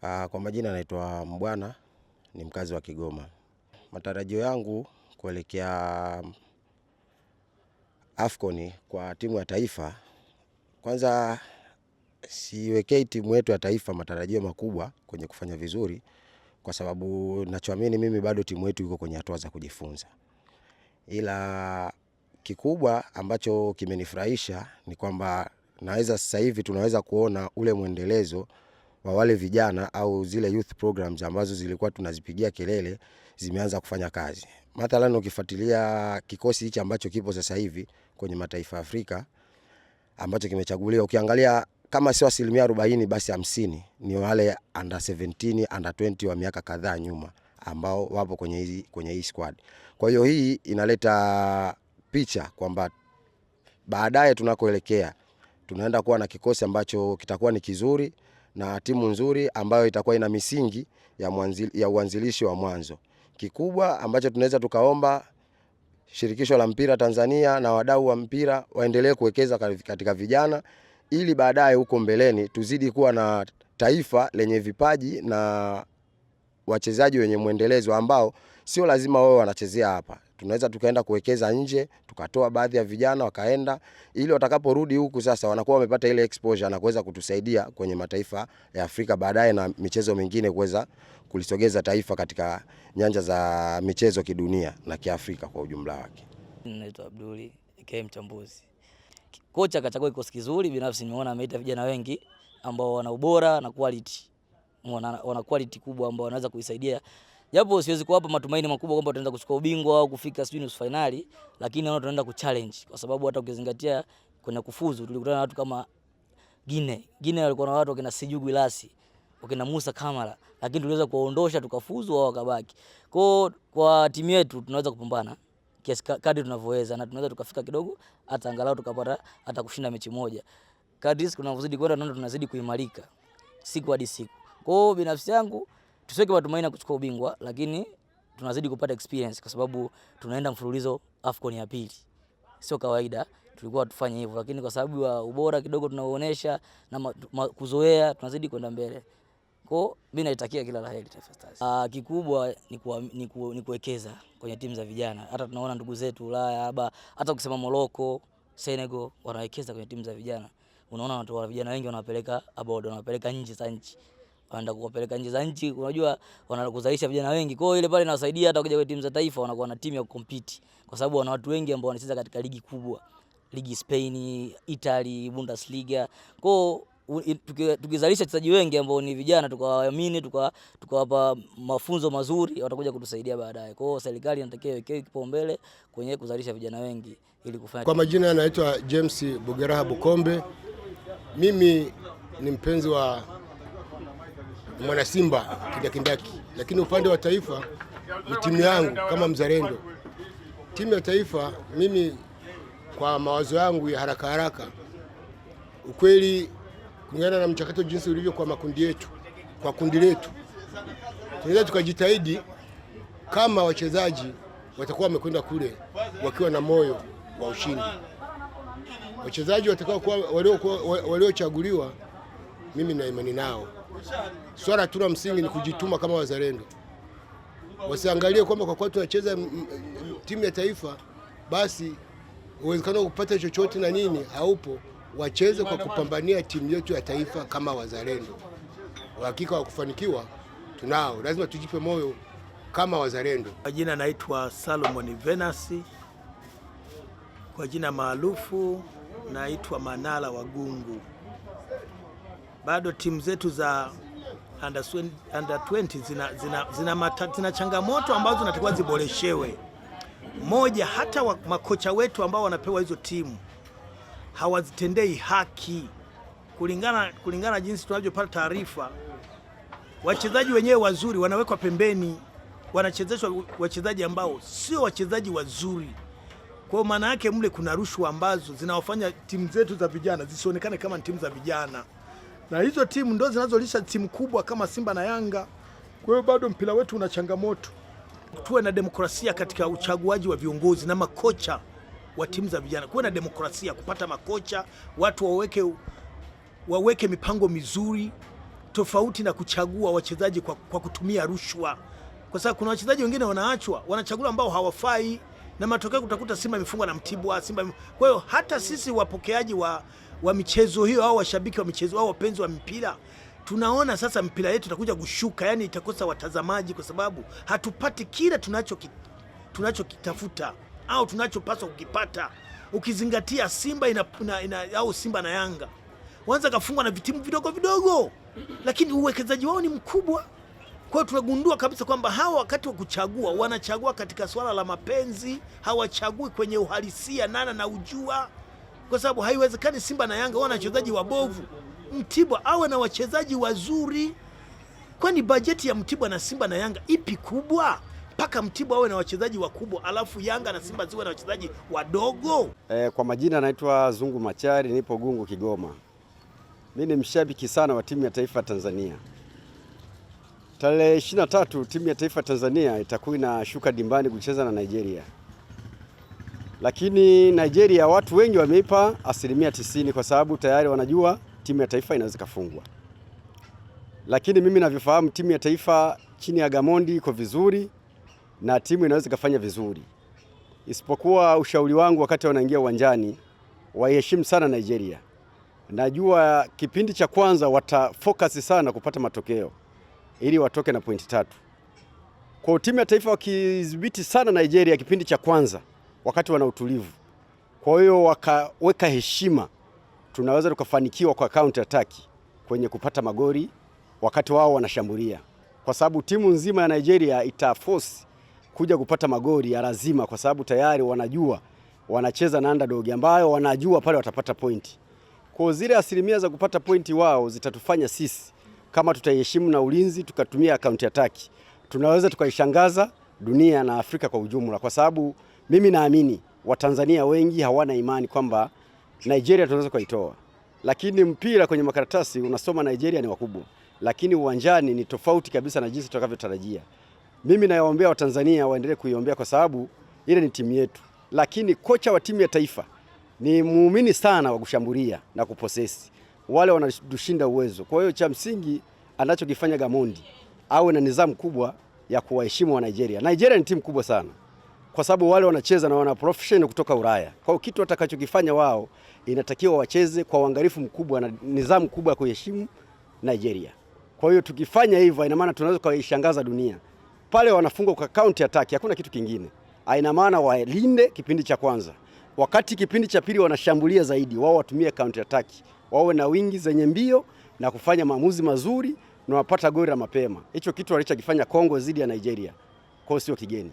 Kwa majina naitwa Mbwana, ni mkazi wa Kigoma. Matarajio yangu kuelekea AFCON kwa timu ya taifa, kwanza siwekei timu yetu ya taifa matarajio makubwa kwenye kufanya vizuri, kwa sababu ninachoamini mimi bado timu yetu iko kwenye hatua za kujifunza. Ila kikubwa ambacho kimenifurahisha ni kwamba naweza sasa hivi tunaweza kuona ule mwendelezo wa wale vijana au zile youth programs ambazo zilikuwa tunazipigia kelele zimeanza kufanya kazi. Mathalan ukifuatilia kikosi hichi ambacho kipo sasa hivi kwenye mataifa ya Afrika ambacho kimechaguliwa, ukiangalia kama sio 40% basi 50 ni wale under 17, under 20 wa miaka kadhaa nyuma ambao wapo kwenye hii squad. Kwa hiyo hii inaleta picha kwamba baadaye tunakoelekea tunaenda kuwa na kikosi ambacho kitakuwa ni kizuri na timu nzuri ambayo itakuwa ina misingi ya uanzilishi wa mwanzo. Kikubwa ambacho tunaweza tukaomba shirikisho la mpira Tanzania na wadau wa mpira waendelee kuwekeza katika vijana, ili baadaye huko mbeleni tuzidi kuwa na taifa lenye vipaji na wachezaji wenye mwendelezo ambao sio lazima wao wanachezea hapa. Tunaweza tukaenda kuwekeza nje, tukatoa baadhi ya vijana wakaenda, ili watakaporudi huku sasa wanakuwa wamepata ile exposure na kuweza kutusaidia kwenye mataifa ya Afrika baadaye na michezo mingine kuweza kulisogeza taifa katika nyanja za michezo kidunia na kiafrika kwa ujumla wake. Naitwa Abduli, mchambuzi. Kocha kachagua kikosi kizuri, binafsi nimeona ameita vijana wengi ambao wana ubora na quality. Wana quality kubwa ambao wanaweza kuisaidia. Japo siwezi kuwapa matumaini makubwa kwamba tutaenda kuchukua ubingwa au kufika nusu finali, lakini naona tunaenda kuchallenge, kwa sababu hata ukizingatia kwenye kufuzu tulikutana na watu kama Guinea walikuwa na watu wakina Sejugu Ilasi, wakina Musa Kamara, lakini tuliweza kuwaondosha tukafuzu wao wakabaki. Kwa timu yetu tunaweza kupambana kiasi kadri tunavyoweza, na tunaweza tukafika kidogo hata angalau tukapata hata kushinda mechi moja. Kadri tunavyozidi kwenda naona tunazidi kuimarika siku hadi siku. Kwa hiyo binafsi yangu tusiweke matumaini kuchukua ubingwa, lakini tunazidi kupata experience kwa sababu tunaenda mfululizo AFCON ya pili. Sio kawaida tulikuwa tufanye hivyo, lakini kwa sababu ya ubora kidogo tunaoonyesha na kuzoea tunazidi kwenda mbele. Kwa hiyo mimi naitakia kila laheri Taifa Stars. Kikubwa ni kuwekeza kwenye timu za vijana. Hata tunaona ndugu zetu Ulaya, hata ukisema Morocco, Senegal wanawekeza kwenye timu za vijana. Unaona watu wa vijana wengi wanapeleka abroad, wanapeleka nje za nchi. Wanaenda kupeleka nje za nchi, unajua wanakuzalisha vijana wengi. Kwa hiyo ile pale inawasaidia hata ukija kwa timu za taifa wanakuwa na timu ya kucompete, kwa sababu wana watu wengi ambao wanacheza katika ligi kubwa, ligi Spain, Italy, Bundesliga. Kwa hiyo tukizalisha wachezaji wengi ambao ni vijana, tukawaamini, tukawapa mafunzo mazuri, watakuja kutusaidia baadaye. Kwa hiyo serikali inatakiwa iweke kipaumbele kwenye kuzalisha vijana wengi ili kufanya. Kwa majina anaitwa James Bugeraha Bukombe. Mimi ni mpenzi wa mwana Simba kindakindaki, lakini upande wa taifa ni timu yangu kama mzalendo. Timu ya taifa mimi kwa mawazo yangu ya haraka ukweli, kulingana na mchakato jinsi ulivyo kwa makundi yetu, kwa kundi letu, tunaweza tukajitahidi kama wachezaji watakuwa wamekwenda kule wakiwa na moyo wa ushindi. Wachezaji watakao kuwa waliochaguliwa, mimi na imani nao. Swala tu la msingi ni kujituma kama wazalendo. Wasiangalie kwamba kwa kuwa tunacheza timu ya taifa basi uwezekano kupata chochote na nini haupo. Wacheze kwa kupambania timu yetu ya taifa kama wazalendo. Hakika wa kufanikiwa tunao, lazima tujipe moyo kama wazalendo. Kwa jina naitwa Salomon Venasi, kwa jina maarufu naitwa Manala Wagungu. Bado timu zetu za under 20 zina changamoto ambazo zinatakiwa ziboreshewe. Moja, hata makocha wetu ambao wanapewa hizo timu hawazitendei haki. Kulingana jinsi tunavyopata taarifa, wachezaji wenyewe wazuri wanawekwa pembeni, wanachezeshwa wachezaji ambao sio wachezaji wazuri. Kwa maana yake mle kuna rushwa ambazo zinawafanya timu zetu za vijana zisionekane kama timu za vijana, na hizo timu ndo zinazolisha timu kubwa kama Simba na Yanga. Kwa hiyo bado mpira wetu una changamoto. Tuwe na demokrasia katika uchaguaji wa viongozi na makocha wa timu za vijana. Kuwe na demokrasia kupata makocha, watu waweke mipango mizuri tofauti na kuchagua wachezaji kwa kutumia rushwa, kwa sababu kuna wachezaji wengine wanaachwa, wanachagua ambao hawafai, na matokeo utakuta Simba imefungwa na Mtibwa, Kwa hiyo hata sisi wapokeaji wa michezo hiyo au washabiki wa michezo au wapenzi wa mpira, tunaona sasa mpira yetu itakuja kushuka, yani itakosa watazamaji, kwa sababu hatupati kile tunachokitafuta au tunachopaswa kukipata. Ukizingatia Simba au Simba na Yanga wanza kafungwa na vitimu vidogo vidogo, lakini uwekezaji wao ni mkubwa. Kwa hiyo tunagundua kabisa kwamba hawa wakati wa kuchagua wanachagua katika swala la mapenzi, hawachagui kwenye uhalisia nana na ujua, kwa sababu haiwezekani Simba na Yanga wana wachezaji wabovu, Mtibwa awe na wachezaji wazuri. Kwani bajeti ya Mtibwa na Simba na Yanga ipi kubwa mpaka Mtibwa awe na wachezaji wakubwa alafu Yanga na Simba ziwe na wachezaji wadogo? Kwa majina naitwa Zungu Machari, nipo Gungu, Kigoma. Mimi ni mshabiki sana wa timu ya taifa Tanzania. Tarehe 23 timu ya taifa Tanzania itakuwa inashuka dimbani kucheza na Nigeria. Lakini Nigeria watu wengi wameipa 90% kwa sababu tayari wanajua timu ya taifa inaweza kufungwa. Lakini mimi ninavyofahamu timu ya taifa chini ya Gamondi iko vizuri na timu inaweza kufanya vizuri. Isipokuwa ushauri wangu wakati wanaingia uwanjani, waiheshimu sana Nigeria. Najua kipindi cha kwanza watafocus sana kupata matokeo ili watoke na pointi 3. Kwa timu ya taifa wakidhibiti sana Nigeria kipindi cha kwanza wakati wana utulivu, kwa hiyo wakaweka heshima, tunaweza tukafanikiwa kwa counter attack kwenye kupata magoli wakati wao wanashambulia, kwa sababu timu nzima ya Nigeria itaforce kuja kupata magoli ya lazima, kwa sababu tayari wanajua wanacheza na underdog ambayo wanajua pale watapata pointi. Kwa zile asilimia za kupata pointi wao zitatufanya sisi kama tutaiheshimu na ulinzi tukatumia counter attack, tunaweza tukaishangaza dunia na Afrika kwa ujumla, kwa sababu mimi naamini Watanzania wengi hawana imani kwamba Nigeria tunaweza kuitoa. Lakini mpira kwenye makaratasi unasoma Nigeria ni wakubwa, lakini uwanjani ni tofauti kabisa na jinsi tutakavyotarajia. Mimi nawaombea Watanzania waendelee kuiombea kwa sababu ile ni timu yetu, lakini kocha wa timu ya taifa ni muumini sana wa kushambulia na kuposesi. Wale wanadushinda uwezo. Kwa hiyo cha msingi anachokifanya Gamondi awe na nidhamu kubwa ya kuwaheshimu wa Nigeria. Nigeria ni timu kubwa sana, kwa sababu wale wanacheza na wana professional kutoka Ulaya. Kwa hiyo kitu watakachokifanya wao inatakiwa wacheze kwa uangalifu mkubwa na nidhamu kubwa ya kuheshimu Nigeria. Kwa hiyo tukifanya hivyo ina maana tunaweza kuishangaza dunia. Pale wanafungwa kwa counter attack, hakuna kitu kingine. Ina maana walinde kipindi cha kwanza. Wakati kipindi cha pili wanashambulia zaidi, wao watumie counter attack. Wawe na wingi zenye mbio na kufanya maamuzi mazuri na wapata goli la mapema. Hicho kitu walichokifanya Kongo dhidi ya Nigeria. Kwa hiyo sio kigeni.